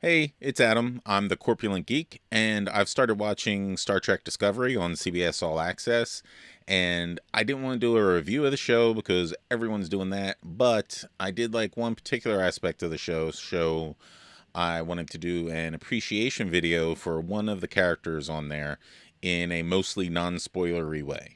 Hey, it's Adam. I'm the Corpulent Geek, and I've started watching Star Trek Discovery on CBS All Access. And I didn't want to do a review of the show because everyone's doing that, but I did like one particular aspect of the show. I wanted to do an appreciation video for one of the characters on there in a mostly non-spoilery way.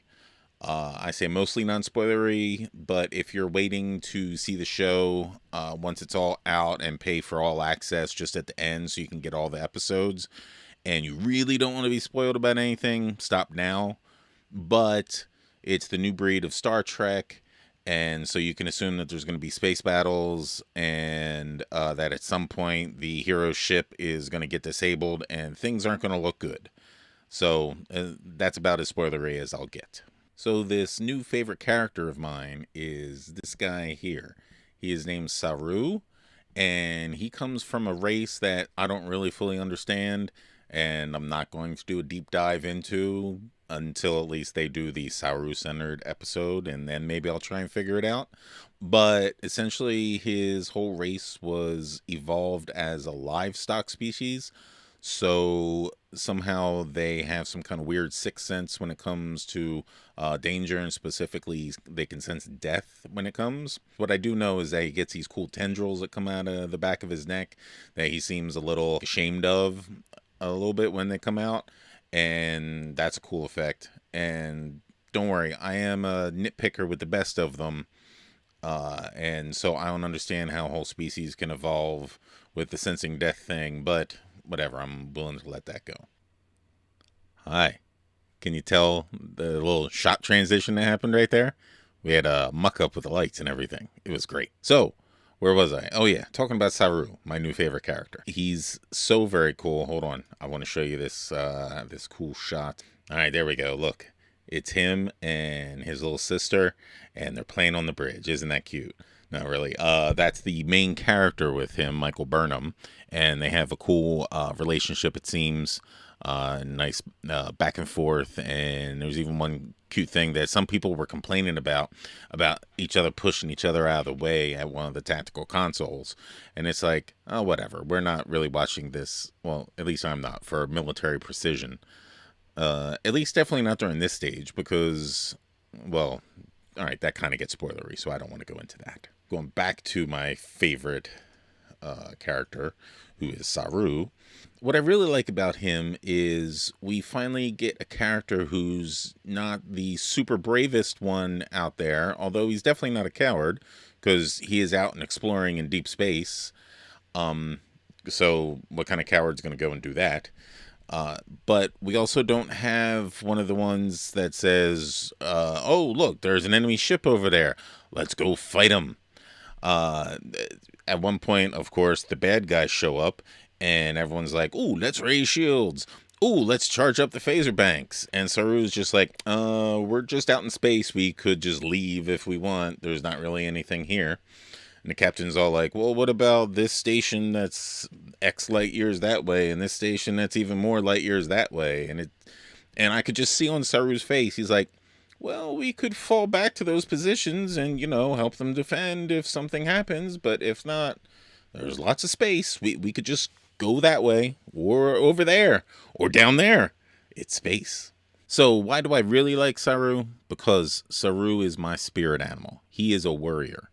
I say mostly non-spoilery, but if you're waiting to see the show once it's all out and pay for all access just at the end so you can get all the episodes, and you really don't want to be spoiled about anything, stop now. But it's the new breed of Star Trek, and so you can assume that there's going to be space battles and that at some point the hero ship is going to get disabled and things aren't going to look good. So that's about as spoilery as I'll get. So this new favorite character of mine is this guy here. He is named Saru, and he comes from a race that I don't really fully understand, and I'm not going to do a deep dive into until at least they do the Saru-centered episode, and then maybe I'll try and figure it out. But essentially, his whole race was evolved as a livestock species, so somehow they have some kind of weird sixth sense when it comes to danger, and specifically they can sense death when it comes. What I do know is that he gets these cool tendrils that come out of the back of his neck that he seems a little ashamed of a little bit when they come out, and that's a cool effect. And don't worry, I am a nitpicker with the best of them, and so I don't understand how whole species can evolve with the sensing death thing, but whatever, I'm willing to let that go. Hi. Can you tell the little shot transition that happened right there? We had a muck up with the lights and everything. It was great. So, where was I? Oh yeah, talking about Saru, my new favorite character. He's so very cool. Hold on, I want to show you this cool shot. All right, there we go. Look, it's him and his little sister, and they're playing on the bridge. Isn't that cute? Not really. That's the main character with him, Michael Burnham, and they have a cool relationship. It seems nice back and forth, and there's even one cute thing that some people were complaining about each other pushing each other out of the way at one of the tactical consoles, and it's like, oh, whatever. We're not really watching this. Well, at least I'm not for military precision. At least definitely not during this stage because, well, all right, that kind of gets spoilery, so I don't want to go into that. Going back to my favorite character, who is Saru, what I really like about him is we finally get a character who's not the super bravest one out there, although he's definitely not a coward, because he is out and exploring in deep space. So what kind of coward's going to go and do that? But we also don't have one of the ones that says, oh, look, there's an enemy ship over there. Let's go fight him. At one point, of course, the bad guys show up, and everyone's like, ooh, let's raise shields. Ooh, let's charge up the phaser banks. And Saru's just like, we're just out in space. We could just leave if we want. There's not really anything here. And the captain's all like, well, what about this station that's X light years that way, and this station that's even more light years that way? And I could just see on Saru's face, he's like, well, we could fall back to those positions and, help them defend if something happens. But if not, there's lots of space. We could just go that way or over there or down there. It's space. So why do I really like Saru? Because Saru is my spirit animal. He is a worrier.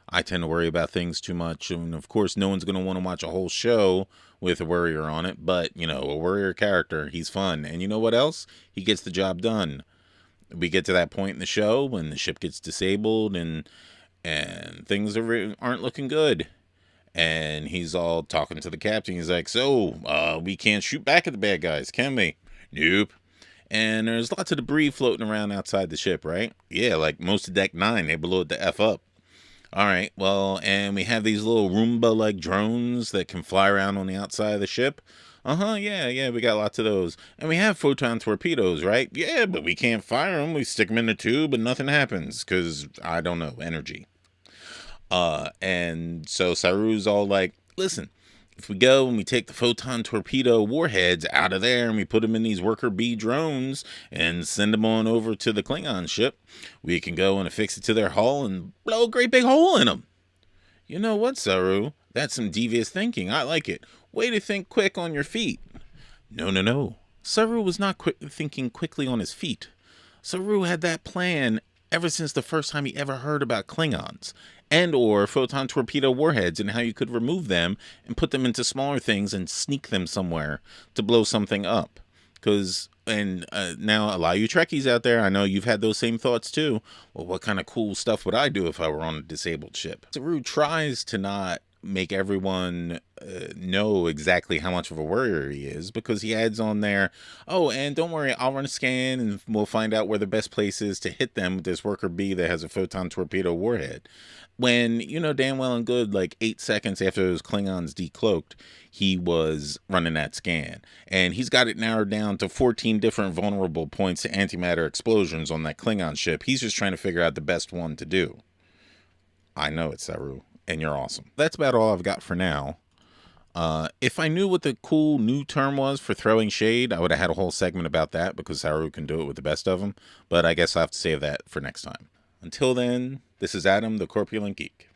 I tend to worry about things too much. And of course, no one's going to want to watch a whole show with a worrier on it. But, a worrier character, he's fun. And you know what else? He gets the job done. We get to that point in the show when the ship gets disabled and things aren't looking good. And he's all talking to the captain. He's like, so, we can't shoot back at the bad guys, can we? Nope. And there's lots of debris floating around outside the ship, right? Yeah, like most of Deck 9, they blew it the F up. All right, well, and we have these little Roomba-like drones that can fly around on the outside of the ship. Yeah, we got lots of those. And we have photon torpedoes, right? Yeah, but we can't fire them. We stick them in the tube and nothing happens because, I don't know, energy. And so Saru's all like, listen, if we go and we take the photon torpedo warheads out of there and we put them in these worker bee drones and send them on over to the Klingon ship, we can go and affix it to their hull and blow a great big hole in them. You know what, Saru? That's some devious thinking. I like it. Way to think quick on your feet. No, no, no. Saru was not thinking quickly on his feet. Saru had that plan ever since the first time he ever heard about Klingons and or photon torpedo warheads and how you could remove them and put them into smaller things and sneak them somewhere to blow something up. Because and now a lot of you Trekkies out there, I know you've had those same thoughts too. Well, what kind of cool stuff would I do if I were on a disabled ship? Saru tries to not make everyone know exactly how much of a warrior he is, because he adds on there, oh, and don't worry, I'll run a scan and we'll find out where the best place is to hit them with this worker bee that has a photon torpedo warhead. When you know damn well and good, like 8 seconds after those Klingons decloaked, he was running that scan. And he's got it narrowed down to 14 different vulnerable points to antimatter explosions on that Klingon ship. He's just trying to figure out the best one to do. I know it, Saru, and you're awesome. That's about all I've got for now. If I knew what the cool new term was for throwing shade, I would have had a whole segment about that, because Saru can do it with the best of them. But I guess I'll have to save that for next time. Until then, this is Adam, the Corpulent Geek.